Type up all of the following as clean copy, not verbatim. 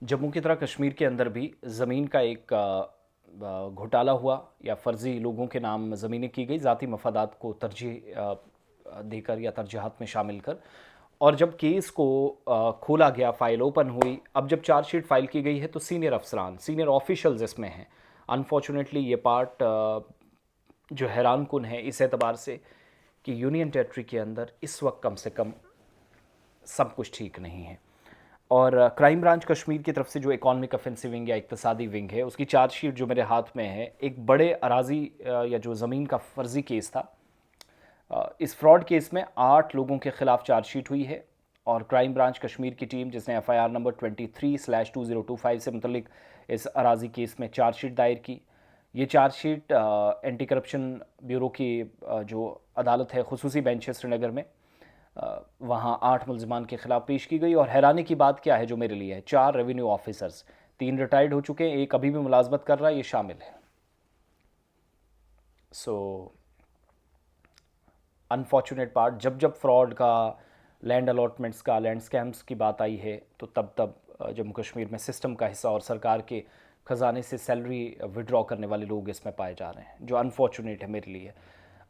जम्मू की तरह कश्मीर के अंदर भी ज़मीन का एक घोटाला हुआ या फ़र्ज़ी लोगों के नाम ज़मीनें की गई ज़ाती मफादात को तरजीह देकर या तरजीहात में शामिल कर। और जब केस को खोला गया, फ़ाइल ओपन हुई, अब जब चार्जशीट फ़ाइल की गई है तो सीनियर अफसरान, सीनियर ऑफिशल्स इसमें हैं। अनफॉर्चुनेटली ये पार्ट जो हैरान कुन है इस एतबार से कि यूनियन टेरिटरी के अंदर इस वक्त कम से कम सब कुछ ठीक नहीं है। और क्राइम ब्रांच कश्मीर की तरफ से जो इकॉनमिक ऑफेंसिव विंग या इक्तसादी विंग है, उसकी चार्जशीट जो मेरे हाथ में है, एक बड़े अराजी या जो ज़मीन का फ़र्ज़ी केस था, इस फ्रॉड केस में 8 लोगों के खिलाफ चार्जशीट हुई है। और क्राइम ब्रांच कश्मीर की टीम जिसने एफआईआर नंबर 23/2025 से मुतलिक इस अराजी केस में चार्जशीट दायर की। ये चार्जशीट एंटी करप्शन ब्यूरो की जो अदालत है खुसूसी बेंच है श्रीनगर में, वहाँ 8 मुलजमान के खिलाफ पेश की गई। और हैरानी की बात क्या है जो मेरे लिए है, 4 रेवेन्यू ऑफिसर्स, 3 रिटायर्ड हो चुके हैं, एक अभी भी मुलाजमत कर रहा है, ये शामिल है। सो अनफॉर्चुनेट पार्ट, जब जब फ्रॉड का, लैंड अलॉटमेंट्स का, लैंड स्कैम्स की बात आई है, तो तब तब जम्मू कश्मीर में सिस्टम का हिस्सा और सरकार के ख़जाने से सैलरी विड्रॉ करने वाले लोग इसमें पाए जा रहे हैं, जो अनफॉर्चुनेट है मेरे लिए।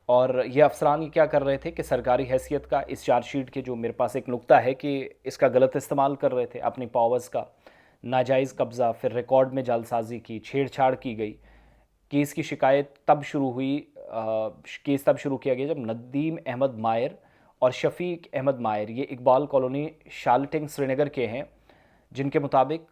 और ये अफसरान ये क्या कर रहे थे कि सरकारी हैसियत का, इस चार्जशीट के जो मेरे पास एक नुक्ता है कि इसका गलत इस्तेमाल कर रहे थे अपनी पावर्स का, नाजायज़ कब्ज़ा, फिर रिकॉर्ड में जालसाजी की, छेड़छाड़ की गई। केस की शिकायत तब शुरू हुई, केस तब शुरू किया गया जब नदीम अहमद मायर और शफीक अहमद मायर, ये इकबाल कॉलोनी शालटिंग श्रीनगर के हैं, जिनके मुताबिक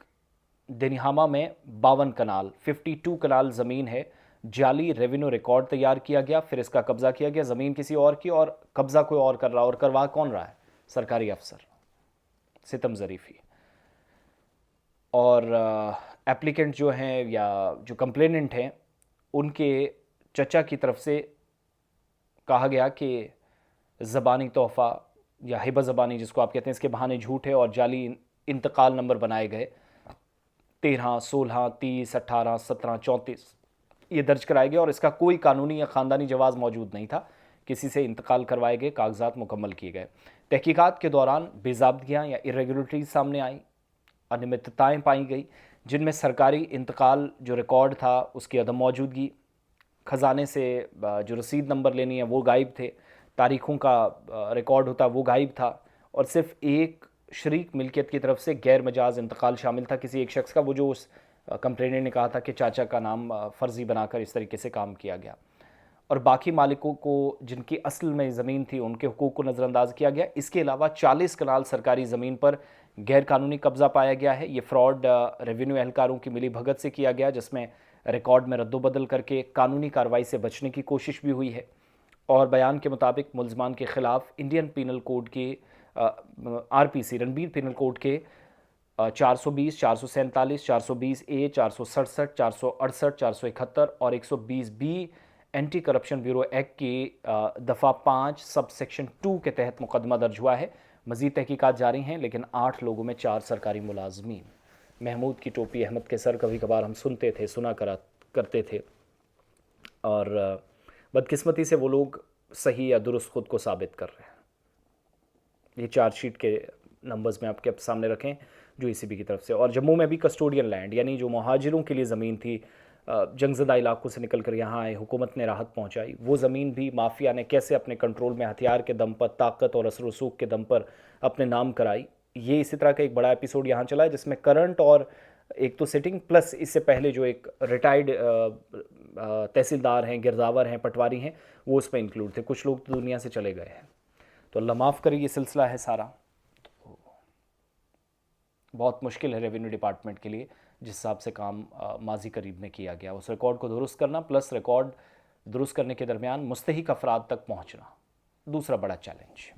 दिनहामा में 52 कनाल 52 कनाल ज़मीन है, जाली रेवेन्यू रिकॉर्ड तैयार किया गया, फिर इसका कब्ज़ा किया गया, ज़मीन किसी और की और कब्ज़ा कोई और कर रहा, और करवा कौन रहा है? सरकारी अफसर सितम ज़रीफ़ी। और एप्लीकेंट जो हैं या जो कंप्लेनेंट हैं, उनके चचा की तरफ से कहा गया कि ज़बानी तोहफ़ा या हिबा ज़बानी जिसको आप कहते हैं, इसके बहाने झूठे और जाली इंतकाल नंबर बनाए गए, 13, 16, 30, 18, 17, 34 ये दर्ज कराए गए, और इसका कोई कानूनी या ख़ानदानी जवाज़ मौजूद नहीं था। किसी से इंतकाल करवाए गए, कागजात मुकम्मल किए गए। तहकीकात के दौरान बेज़ाब्तियाँ या इरेगुलरिटीज़ सामने आई, अनियमितताएँ पाई गई, जिनमें सरकारी इंतकाल जो रिकॉर्ड था उसकी अदम मौजूदगी, ख़जाने से जो रसीद नंबर लेनी है वो गायब थे, तारीख़ों का रिकॉर्ड होता वो गायब था, और सिर्फ एक शरीक मिल्कियत की तरफ से गैर मजाज इंतकाल शामिल था किसी एक शख्स का, वो जो उस कंप्लेनेंट ने कहा था कि चाचा का नाम फ़र्ज़ी बनाकर इस तरीके से काम किया गया। और बाकी मालिकों को जिनकी असल में ज़मीन थी उनके हुकूक को नज़रअंदाज किया गया। इसके अलावा 40 कनाल सरकारी ज़मीन पर गैर कानूनी कब्ज़ा पाया गया है। ये फ्रॉड रेवेन्यू एहलकारों की मिली भगत से किया गया, जिसमें रिकॉर्ड में रद्दोबदल करके कानूनी कार्रवाई से बचने की कोशिश भी हुई है। और बयान के मुताबिक मुलजमान के ख़िलाफ़ इंडियन पीनल कोड के आरपीसी रणबीर पीनल कोड के 420, 447, 420A, 467, 468, 471 और 120B anti corruption bureau act की दफ़ा 5 सब सेक्शन 2 के तहत मुकदमा दर्ज हुआ है। मज़ीद तहकीकात जारी हैं, लेकिन 8 लोगों में 4 सरकारी मुलाजमीन। महमूद की टोपी अहमद के सर कभी कभार हम सुनते थे, सुना करा करते थे, और बदकिस्मती से वो लोग सही या दुरुस्त खुद को साबित कर रहे हैं। ये चार्जशीट के नंबर्स में आपके सामने रखें जो ईसीबी की तरफ से। और जम्मू में भी कस्टोडियन लैंड, यानी जो महाजिरों के लिए ज़मीन थी, जंगज़दा इलाकों से निकल कर यहाँ आए, हुकूमत ने राहत पहुँचाई, वो ज़मीन भी माफिया ने कैसे अपने कंट्रोल में हथियार के दम पर, ताकत और असर रसूख के दम पर अपने नाम कराई। ये इसी तरह का एक बड़ा एपिसोड यहाँ चला है, जिसमें करंट और एक तो सिटिंग प्लस इससे पहले जो एक रिटायर्ड तहसीलदार हैं, गिरदावर हैं, पटवारी हैं, वो उसमें इंक्लूड थे। कुछ लोग तो दुनिया से चले गए हैं। तो अल्लाह माफ़ करे, ये सिलसिला है सारा। तो बहुत मुश्किल है रेवेन्यू डिपार्टमेंट के लिए जिस हिसाब से काम माजी करीब में किया गया, उस रिकॉर्ड को दुरुस्त करना प्लस रिकॉर्ड दुरुस्त करने के दरमियान मुस्तहिक अफराद तक पहुँचना दूसरा बड़ा चैलेंज।